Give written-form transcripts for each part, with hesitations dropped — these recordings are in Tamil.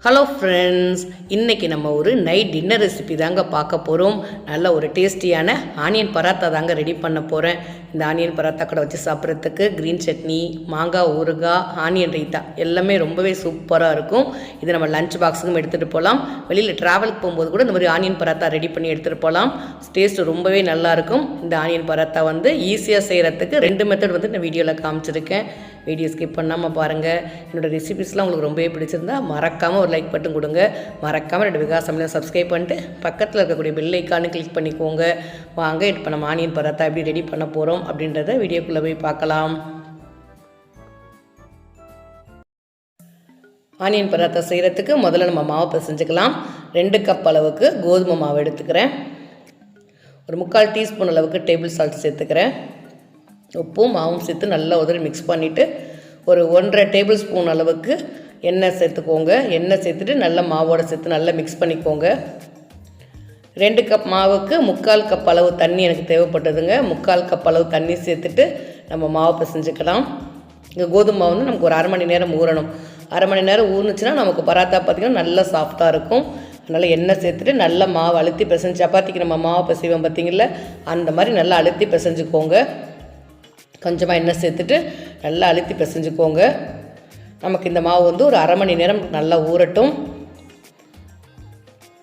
ஹலோ ஃப்ரெண்ட்ஸ், இன்றைக்கி நம்ம ஒரு நைட் டின்னர் ரெசிபி தாங்க பார்க்க போகிறோம். நல்ல ஒரு டேஸ்டியான ஆனியன் பராத்தா தாங்க ரெடி பண்ண போகிறேன். இந்த ஆனியன் பராத்தா கூட வச்சு சாப்பிட்றதுக்கு க்ரீன் சட்னி, மாங்காய் ஊறுகாய், ஆனியன் ரைத்தா எல்லாமே ரொம்பவே சூப்பராக இருக்கும். இது நம்ம லஞ்ச் பாக்ஸுக்கும் எடுத்துகிட்டு போகலாம். வெளியில் ட்ராவலுக்கு போகும்போது கூட இந்த மாதிரி ஆனியன் பராத்தா ரெடி பண்ணி எடுத்துகிட்டு போகலாம். டேஸ்ட்டு ரொம்பவே நல்லாயிருக்கும். இந்த ஆனியன் பராத்தா ஈஸியாக செய்கிறதுக்கு 2 மெத்தட் இந்த வீடியோவில் காமிச்சிருக்கேன். வீடியோ ஸ்கிப் பண்ணாமல் பாருங்கள். என்னோடய ரெசிபிஸ்லாம் உங்களுக்கு ரொம்பவே பிடிச்சிருந்தா மறக்காமல் ஒரு லைக் பட்டன் கொடுங்க. மறக்காமல் 2 விகாஸ் சமையல் சப்ஸ்கிரைப் பண்ணிட்டு பக்கத்தில் இருக்கக்கூடிய பெல் ஐக்கானு கிளிக் பண்ணிக்கோங்க. வாங்க இப்போ நம்ம ஆனியன் பராத்தா எப்படி ரெடி பண்ண போகிறோம் அப்படின்றத வீடியோக்குள்ளே போய் பார்க்கலாம். ஆனியன் பராத்தா செய்கிறதுக்கு முதல்ல நம்ம மாவு பிசைஞ்சுக்கலாம். 2 கப் அளவுக்கு கோதுமை மாவு எடுத்துக்கிறேன். ஒரு 3/4 டீஸ்பூன் அளவுக்கு டேபிள் சால்ட் சேர்த்துக்கிறேன். உப்பும் மாவும் சேர்த்து நல்லா உதறி மிக்ஸ் பண்ணிவிட்டு ஒரு 1.5 டேபிள் ஸ்பூன் அளவுக்கு எண்ணெய் சேர்த்துக்கோங்க. எண்ணெய் சேர்த்துட்டு நல்லா மாவோடு சேர்த்து நல்லா மிக்ஸ் பண்ணிக்கோங்க. 2 கப் மாவுக்கு 3/4 கப் அளவு தண்ணி எனக்கு தேவைப்பட்டதுங்க. 3/4 கப் அளவு தண்ணி சேர்த்துட்டு நம்ம மாவு பிசைஞ்சுக்கலாம். இங்கே கோதுமை மாவு நமக்கு ஒரு 1/2 மணி நேரம் ஊறணும். 1/2 மணி நேரம் ஊறுனுச்சுன்னா நமக்கு பராத்தா பார்த்திங்கன்னா நல்லா சாஃப்டாக இருக்கும். அதனால் எண்ணெய் சேர்த்துட்டு நல்லா மாவு அழுத்தி பிசைஞ்சு, சப்பாத்திக்கு நம்ம மாவு பிசைவோம் பார்த்திங்களா, அந்த மாதிரி நல்லா அழுத்தி பிசைஞ்சுக்கோங்க. கொஞ்சமாக எண்ணெய் சேர்த்துட்டு நல்லா அழுத்தி பிசைஞ்சுக்கோங்க. நமக்கு இந்த மாவு ஒரு 1/2 மணி நேரம் நல்லா ஊறட்டும்.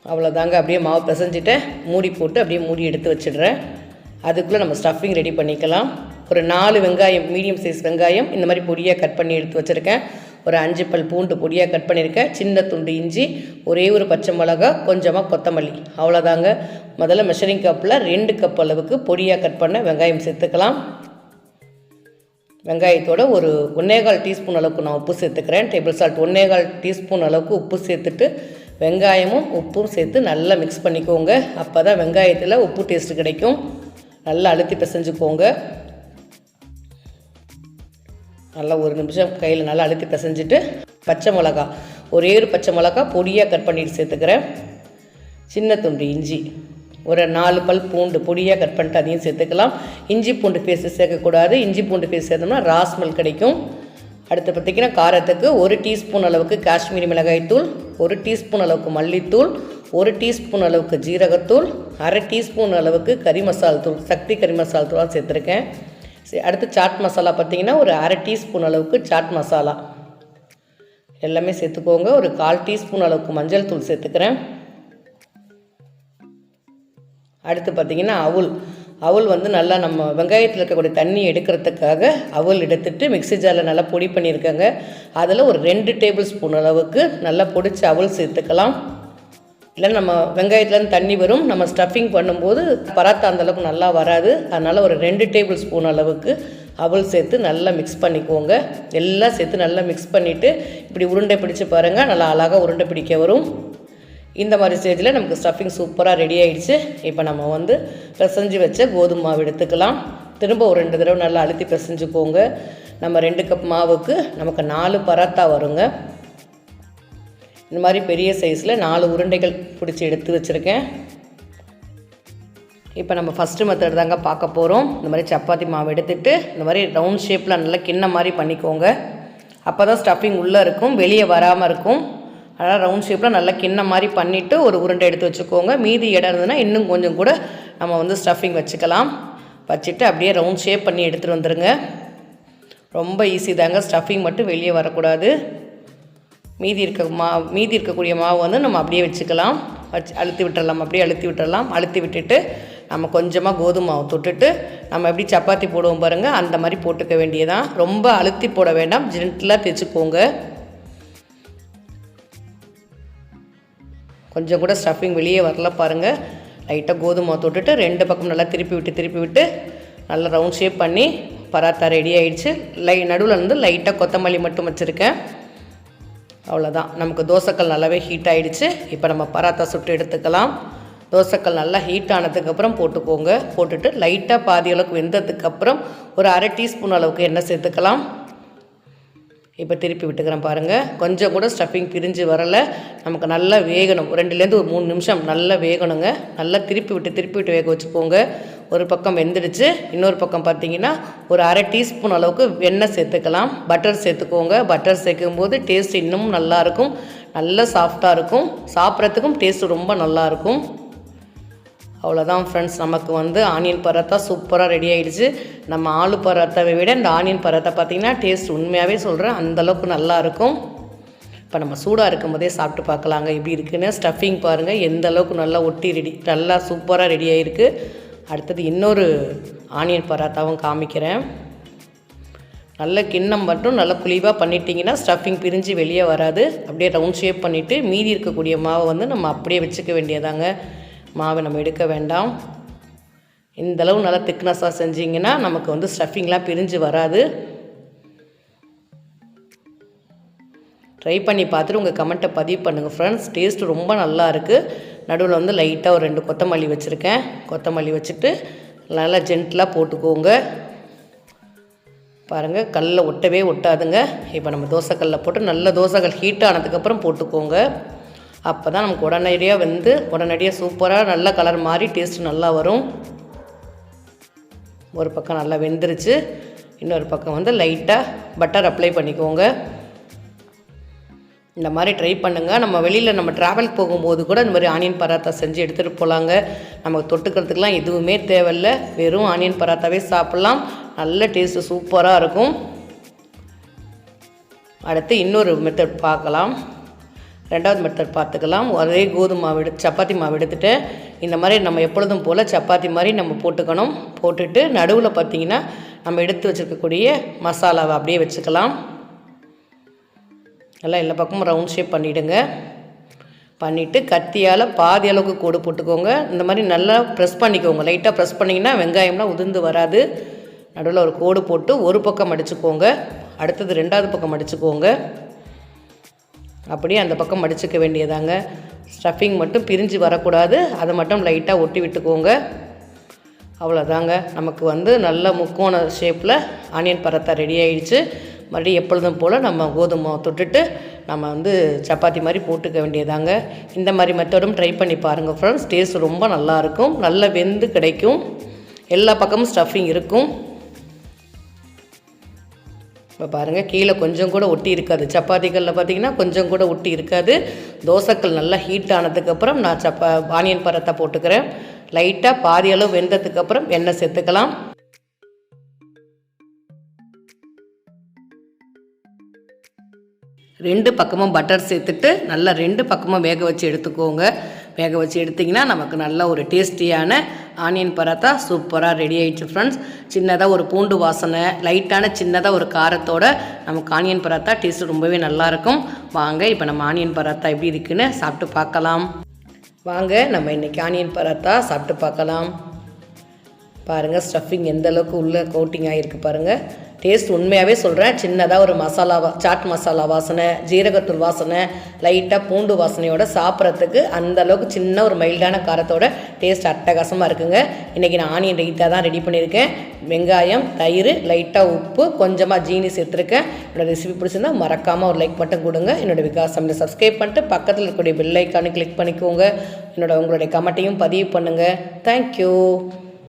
அவ்வளோதாங்க. அப்படியே மாவு பிசைஞ்சிட்டேன். மூடி போட்டு அப்படியே மூடி எடுத்து வச்சிடுறேன். அதுக்குள்ளே நம்ம ஸ்டஃபிங் ரெடி பண்ணிக்கலாம். ஒரு 4 வெங்காயம், மீடியம் சைஸ் வெங்காயம் இந்த மாதிரி பொடியாக கட் பண்ணி எடுத்து வச்சுருக்கேன். ஒரு 5 பல் பூண்டு பொடியாக கட் பண்ணியிருக்கேன். சின்ன துண்டு இஞ்சி, ஒரே ஒரு பச்சை மிளகா, கொஞ்சமாக கொத்தமல்லி, அவ்வளோதாங்க. முதல்ல மெஷரிங் கப்பில் 2 கப் அளவுக்கு பொடியாக கட் பண்ண வெங்காயம் சேர்த்துக்கலாம். வெங்காயத்தோட ஒரு 1/4 டீஸ்பூன் அளவுக்கு நான் உப்பு சேர்த்துக்கிறேன். டேபிள் சால்ட் 1/4 டீஸ்பூன் அளவுக்கு உப்பு சேர்த்துட்டு வெங்காயமும் உப்பும் சேர்த்து நல்லா மிக்ஸ் பண்ணிக்கோங்க. அப்போ தான் வெங்காயத்தில் உப்பு டேஸ்ட்டு கிடைக்கும். நல்லா அழுத்தி பிசைஞ்சுக்கோங்க. நல்லா ஒரு நிமிஷம் கையில் நல்லா அழுத்தி பிசைஞ்சிட்டு பச்சை மிளகா, ஒரே ஒரு பச்சை மிளகா பொடியாக கட் பண்ணிட்டு சேர்த்துக்கிறேன். சின்ன துண்டு இஞ்சி, ஒரு 4 பல் பூண்டு பொடியாக கட் பண்ணிட்டு அதையும் சேர்த்துக்கலாம். இஞ்சி பூண்டு பேஸ்ட்டு சேர்க்கக்கூடாது. இஞ்சி பூண்டு பேஸ்ட் சேர்த்தோம்னா ராஸ்மல் கிடைக்கும். அடுத்து பார்த்திங்கன்னா காரத்துக்கு 1 டீஸ்பூன் அளவுக்கு காஷ்மீரி மிளகாய்த்தூள், 1 டீஸ்பூன் அளவுக்கு மல்லித்தூள், 1 டீஸ்பூன் அளவுக்கு ஜீரகத்தூள், 1/2 டீஸ்பூன் அளவுக்கு கறி மசால் தூள், சக்தி கறி மசால் தூளாக சேர்த்துருக்கேன். சரி, அடுத்து சாட் மசாலா பார்த்திங்கன்னா ஒரு 1/2 டீஸ்பூன் அளவுக்கு சாட் மசாலா எல்லாமே சேர்த்துக்கோங்க. ஒரு 1/4 டீஸ்பூன் அளவுக்கு மஞ்சள் தூள் சேர்த்துக்கிறேன். அடுத்து பார்த்திங்கன்னா அவுல் நல்லா நம்ம வெங்காயத்தில் இருக்கக்கூடிய தண்ணி எடுக்கிறதுக்காக அவுல் எடுத்துகிட்டு மிக்ஸி ஜாரில் நல்லா பொடி பண்ணியிருக்கேங்க. அதில் ஒரு 2 டேபிள் ஸ்பூன் அளவுக்கு நல்லா பொடிச்ச அவுல் சேர்த்துக்கலாம். இல்லை நம்ம வெங்காயத்துலேருந்து தண்ணி வரும், நம்ம ஸ்டஃபிங் பண்ணும்போது பராத்தா அந்தளவுக்கு நல்லா வராது. அதனால் ஒரு 2 டேபிள் ஸ்பூன் அளவுக்கு அவுல் சேர்த்து நல்லா மிக்ஸ் பண்ணிக்கோங்க. எல்லாம் சேர்த்து நல்லா மிக்ஸ் பண்ணிவிட்டு இப்படி உருண்டை பிடிச்சி பாருங்கள், நல்லா அழகாக உருண்டை பிடிக்க வரும். இந்த மாதிரி ஸ்டேஜில் நமக்கு ஸ்டஃபிங் சூப்பராக ரெடி ஆகிடுச்சு. இப்போ நம்ம பிசைஞ்சு வச்ச கோதுமை மாவு எடுத்துக்கலாம். திரும்ப ஒரு 2 தடவை நல்லா அழுத்தி பிசைஞ்சுக்கோங்க. நம்ம 2 கப் மாவுக்கு நமக்கு 4 பராத்தா வருங்க. இந்த மாதிரி பெரிய சைஸில் 4 உருண்டைகள் பிடிச்சி எடுத்து வச்சுருக்கேன். இப்போ நம்ம ஃபஸ்ட்டு மெத்தட் தாங்க பார்க்க போகிறோம். இந்த மாதிரி சப்பாத்தி மாவு எடுத்துகிட்டு இந்த மாதிரி ரவுண்ட் ஷேப்பில் நல்லா கிண்ண மாதிரி பண்ணிக்கோங்க. அப்போ தான் ஸ்டஃபிங் உள்ளே இருக்கும், வெளியே வராமல் இருக்கும். அதனால் ரவுண்ட் ஷேப்பில் நல்லா கிண்ண மாதிரி பண்ணிவிட்டு ஒரு உருண்டை எடுத்து வச்சுக்கோங்க. மீதி இடம் இருந்ததுன்னா இன்னும் கொஞ்சம் கூட நம்ம ஸ்டஃபிங் வச்சுக்கலாம். வச்சுட்டு அப்படியே ரவுண்ட் ஷேப் பண்ணி எடுத்துகிட்டு வந்துடுங்க. ரொம்ப ஈஸி தாங்க. ஸ்டஃபிங் மட்டும் வெளியே வரக்கூடாது. மீதி இருக்கக்கூடிய மாவு நம்ம அப்படியே வச்சுக்கலாம். அழுத்தி விட்டுடலாம். அப்படியே அழுத்தி விட்டுடலாம். அழுத்தி விட்டுட்டு நம்ம கொஞ்சமாக கோதுமை மாவு தொட்டுட்டு நம்ம எப்படி சப்பாத்தி போடுவோம் பாருங்கள், அந்த மாதிரி போட்டுக்க வேண்டியதான். ரொம்ப அழுத்தி போட வேண்டாம், ஜென்டிலாக தைச்சிக்கோங்க. கொஞ்சம் கூட ஸ்டஃபிங் வெளியே வரல பாருங்கள். லைட்டாக கோதுமை தொட்டுட்டு 2 பக்கம் நல்லா திருப்பி விட்டு நல்லா ரவுண்ட் ஷேப் பண்ணி பராத்தா ரெடி ஆகிடுச்சு. நடுவில் லைட்டாக கொத்தமல்லி மட்டும் வச்சுருக்கேன். அவ்வளோதான். நமக்கு தோசைக்கல் நல்லாவே ஹீட் ஆகிடுச்சு. இப்போ நம்ம பராத்தா சுட்டு எடுத்துக்கலாம். தோசைக்கல் நல்லா ஹீட் ஆனதுக்கப்புறம் போட்டுக்கோங்க. போட்டுட்டு லைட்டாக பாதி அளவுக்கு வெந்ததுக்கப்புறம் ஒரு 1/2 டீஸ்பூன் அளவுக்கு எண்ணெய் சேர்த்துக்கலாம். இப்போ திருப்பி விட்டுக்கிறேன் பாருங்கள். கொஞ்சம் கூட ஸ்டஃபிங் பிரிஞ்சு வரலை. நமக்கு நல்லா வேகணும். 2லேருந்து ஒரு 3 நிமிஷம் நல்லா வேகணுங்க. நல்லா திருப்பி விட்டு வேக வச்சுக்கோங்க. ஒரு பக்கம் வெந்துடுச்சு. இன்னொரு பக்கம் பார்த்திங்கன்னா ஒரு 1/2 டீஸ்பூன் அளவுக்கு எண்ணெய் சேர்த்துக்கலாம். பட்டர் சேர்த்துக்கோங்க. பட்டர் சேர்க்கும் போது டேஸ்ட் இன்னும் நல்லாயிருக்கும். நல்ல சாஃப்டாக இருக்கும், சாப்பிட்றதுக்கும் டேஸ்ட்டு ரொம்ப நல்லாயிருக்கும். அவ்வளோதான் ஃப்ரெண்ட்ஸ், நமக்கு வந்து ஆனியன் பராத்தா சூப்பராக ரெடி ஆகிடுச்சு. நம்ம ஆலு பராத்தாவை விட இந்த ஆனியன் பராத்தா பார்த்திங்கன்னா டேஸ்ட் உண்மையாகவே சொல்கிறேன் அந்தளவுக்கு நல்லாயிருக்கும். இப்போ நம்ம சூடாக இருக்கும் போதே சாப்பிட்டு பார்க்கலாங்க எப்படி இருக்குன்னு. ஸ்டஃபிங் பாருங்கள் எந்த அளவுக்கு நல்லா ஒட்டி நல்லா சூப்பராக ரெடி ஆகிருக்கு. அடுத்தது இன்னொரு ஆனியன் பராத்தாவும் காமிக்கிறேன். நல்ல கிண்ணம் மட்டும் நல்லா குழிவாக பண்ணிட்டீங்கன்னா ஸ்டஃபிங் பிரிஞ்சு வெளியே வராது. அப்படியே ரவுண்ட் ஷேப் பண்ணிவிட்டு மீதி இருக்கக்கூடிய மாவை வந்து நம்ம அப்படியே வச்சுக்க வேண்டியதாங்க. மாவை நம்ம எடுக்க வேண்டாம். இந்தளவு நல்லா திக்னஸாக செஞ்சிங்கன்னா நமக்கு வந்து ஸ்டஃபிங்லாம் பிரிஞ்சு வராது. ட்ரை பண்ணி பார்த்துட்டு உங்கள் கமெண்ட்டை பதிவு பண்ணுங்கள் ஃப்ரெண்ட்ஸ். டேஸ்ட்டு ரொம்ப நல்லா இருக்குது. நடுவில் வந்து லைட்டாக ஒரு 2 கொத்தமல்லி வச்சுருக்கேன். கொத்தமல்லி வச்சுட்டு நல்லா ஜென்டலாக போட்டுக்கோங்க. பாருங்கள் கல்லில் ஒட்டவே ஒட்டாதுங்க. இப்போ நம்ம தோசைக்கல்லில் போட்டு நல்ல தோசைகள் ஹீட் ஆனதுக்கப்புறம் போட்டுக்கோங்க. அப்போ தான் நமக்கு உடனடியாக சூப்பராக நல்ல கலர் மாதிரி டேஸ்ட்டு நல்லா வரும். ஒரு பக்கம் நல்லா வெந்துருச்சு, இன்னொரு பக்கம் வந்து லைட்டாக பட்டர் அப்ளை பண்ணிக்கோங்க. இந்த மாதிரி ட்ரை பண்ணுங்கள். நம்ம வெளியில் நம்ம ட்ராவல் போகும்போது கூட இந்த மாதிரி ஆனியன் பராத்தா செஞ்சு எடுத்துகிட்டு போகலாங்க. நமக்கு தொட்டுக்கிறதுக்கெலாம் எதுவுமே தேவையில்லை, வெறும் ஆனியன் பராத்தாவே சாப்பிட்லாம். நல்ல டேஸ்ட்டு சூப்பராக இருக்கும். அடுத்து இன்னொரு மெத்தட் பார்க்கலாம். ரெண்டாவது மெத்தட் பார்த்துக்கலாம். ஒரே கோதுமை மாவு சப்பாத்தி மாவு எடுத்துகிட்டு இந்த மாதிரி நம்ம எப்பொழுதும் போல் சப்பாத்தி மாதிரி நம்ம போட்டுக்கணும். போட்டுட்டு நடுவில் பார்த்திங்கன்னா நம்ம எடுத்து வச்சுருக்கக்கூடிய மசாலாவை அப்படியே வச்சுக்கலாம். நல்லா எல்லா பக்கமும் ரவுண்ட் ஷேப் பண்ணிவிடுங்க. பண்ணிவிட்டு கத்தியால் பாதி அளவுக்கு கோடு போட்டுக்கோங்க. இந்த மாதிரி நல்லா ப்ரெஸ் பண்ணிக்கோங்க. லைட்டாக ப்ரெஸ் பண்ணிங்கன்னா வெங்காயம்லாம் உதிர்ந்து வராது. நடுவில் ஒரு கோடு போட்டு ஒரு பக்கம் மடிச்சுக்கோங்க. அடுத்தது 2வது பக்கம் மடிச்சுக்கோங்க. அப்படியே அந்த பக்கம் மடிச்சுக்க வேண்டியதாங்க. ஸ்டஃபிங் மட்டும் பிரிஞ்சு வரக்கூடாது, அதை மட்டும் லைட்டாக ஒட்டி விட்டுக்கோங்க. அவ்வளோதாங்க, நமக்கு வந்து நல்ல முக்கோண ஷேப்பில் ஆனியன் பராத்தா ரெடி ஆகிடுச்சு. மறுபடியும் எப்பொழுதும் போல் நம்ம கோதுமை தொட்டுட்டு நம்ம வந்து சப்பாத்தி மாதிரி போட்டுக்க வேண்டியதாங்க. இந்த மாதிரி மெத்தடும் ட்ரை பண்ணி பாருங்கள் ஃப்ரெண்ட்ஸ். டேஸ்ட் ரொம்ப நல்லாயிருக்கும், நல்ல வெந்து கிடைக்கும், எல்லா பக்கமும் ஸ்டஃபிங் இருக்கும். இப்போ பாருங்கள் கீழே கொஞ்சம் கூட ஒட்டி இருக்காது. சப்பாத்திகளில் பார்த்திங்கன்னா கொஞ்சம் கூட ஒட்டி இருக்காது. தோசைக்கல் நல்லா ஹீட் ஆனதுக்கப்புறம் நான் ஆனியன் பராத்தா போட்டுக்கிறேன். லைட்டாக பாதி அளவு வெந்ததுக்கப்புறம் எண்ணெய் சேர்த்துக்கலாம். ரெண்டு பக்கமும் பட்டர் சேர்த்துட்டு நல்லா 2 பக்கமும் வேக வச்சு எடுத்துக்கோங்க. வேக வச்சு எடுத்திங்கன்னா நமக்கு நல்ல ஒரு டேஸ்டியான ஆனியன் பராத்தா சூப்பராக ரெடி ஆகிடுச்சு ஃப்ரெண்ட்ஸ். சின்னதாக ஒரு பூண்டு வாசனை, லைட்டான சின்னதாக ஒரு காரத்தோட நமக்கு ஆனியன் பராத்தா டேஸ்ட்டு ரொம்பவே நல்லாயிருக்கும். வாங்க இப்போ நம்ம ஆனியன் பராத்தா எப்படி இருக்குன்னு சாப்பிட்டு பார்க்கலாம். வாங்க நம்ம இன்றைக்கி ஆனியன் பராத்தா சாப்பிட்டு பார்க்கலாம். பாருங்கள் ஸ்டஃபிங் எந்த அளவுக்கு உள்ளே கோட்டிங் ஆகிருக்கு பாருங்கள். டேஸ்ட் உண்மையாகவே சொல்கிறேன், சின்னதாக ஒரு சாட் மசாலா வாசனை, ஜீரகத்தூள் வாசனை, லைட்டாக பூண்டு வாசனையோட சாப்பிட்றதுக்கு அந்தளவுக்கு சின்ன ஒரு மைல்டான காரத்தோட டேஸ்ட் அட்டகாசமாக இருக்குங்க. இன்றைக்கி நான் ஆனியன் ரைத்தா தான் ரெடி பண்ணியிருக்கேன். வெங்காயம், தயிர், லைட்டாக உப்பு, கொஞ்சமாக ஜீனி சேர்த்துருக்கேன். என்னோடய ரெசிபி பிடிச்சிருந்தா மறக்காமல் ஒரு லைக் மட்டும் கொடுங்க. என்னோடய விகாஸ் சமையல் சப்ஸ்கிரைப் பண்ணிட்டு பக்கத்தில் இருக்கக்கூடிய பெல் ஐக்கானு கிளிக் பண்ணிக்கோங்க. உங்களுடைய கமெண்ட்டையும் பதிவு பண்ணுங்கள். தேங்க்யூ.